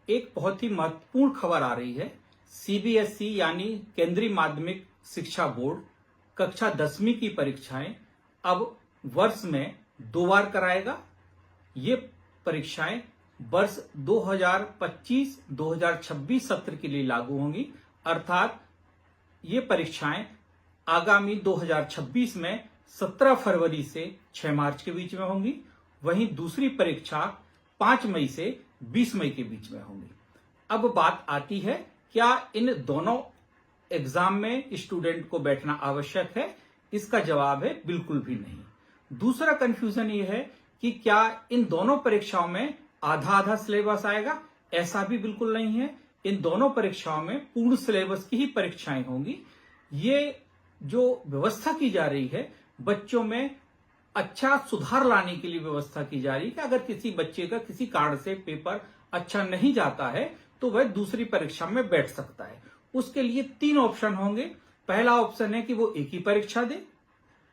एक बहुत ही महत्वपूर्ण खबर आ रही है। सीबीएसई यानी केंद्रीय माध्यमिक शिक्षा बोर्ड कक्षा 10वीं की परीक्षाएं अब वर्ष में 2 बार कराएगा। ये परीक्षाएं वर्ष 2025-2026 सत्र के लिए लागू होंगी, अर्थात ये परीक्षाएं आगामी 2026 में 17 फरवरी से 6 मार्च के बीच में होंगी। वहीं दूसरी परीक्षा 5 मई से 20 मई के बीच में होंगी। अब बात आती है, क्या इन दोनों एग्जाम में स्टूडेंट को बैठना आवश्यक है? इसका जवाब है बिल्कुल भी नहीं। दूसरा कंफ्यूजन ये है कि क्या इन दोनों परीक्षाओं में आधा आधा सिलेबस आएगा? ऐसा भी बिल्कुल नहीं है। इन दोनों परीक्षाओं में पूर्ण सिलेबस की ही परीक्षाएं होंगी। ये जो व्यवस्था की जा रही है, बच्चों में अच्छा सुधार लाने के लिए व्यवस्था की जा रही है कि अगर किसी बच्चे का किसी कारण से पेपर अच्छा नहीं जाता है तो वह दूसरी परीक्षा में बैठ सकता है। उसके लिए 3 ऑप्शन होंगे। पहला ऑप्शन है कि वो एक ही परीक्षा दे,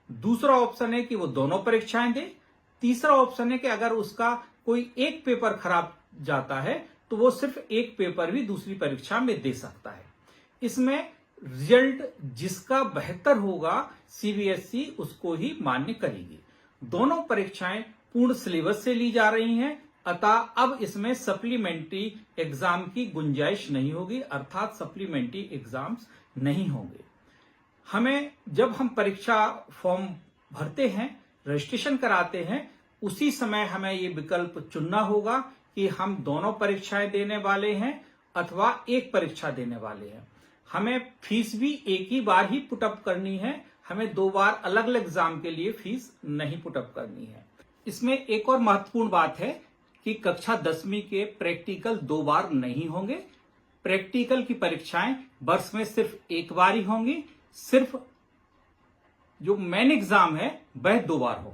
दूसरा ऑप्शन है कि वो दोनों परीक्षाएं दे, तीसरा ऑप्शन है कि अगर उसका कोई एक पेपर खराब जाता है तो वो सिर्फ एक पेपर भी दूसरी परीक्षा में दे सकता है। इसमें रिजल्ट जिसका बेहतर होगा सीबीएसई उसको ही मान्य करेगी। दोनों परीक्षाएं पूर्ण सिलेबस से ली जा रही हैं, अतः अब इसमें सप्लीमेंट्री एग्जाम की गुंजाइश नहीं होगी, अर्थात सप्लीमेंट्री एग्जाम्स नहीं होंगे। हमें जब हम परीक्षा फॉर्म भरते हैं, रजिस्ट्रेशन कराते हैं, उसी समय हमें ये विकल्प चुनना होगा कि हम दोनों परीक्षाएं देने वाले हैं अथवा एक परीक्षा देने वाले हैं। हमें फीस भी एक ही बार ही पुटअप करनी है, हमें 2 बार अलग अलग एग्जाम के लिए फीस नहीं पुटअप करनी है। इसमें एक और महत्वपूर्ण बात है कि कक्षा 10वीं के प्रैक्टिकल 2 बार नहीं होंगे। प्रैक्टिकल की परीक्षाएं वर्ष में सिर्फ एक बार ही होंगी। सिर्फ जो मेन एग्जाम है वह 2 बार होगा।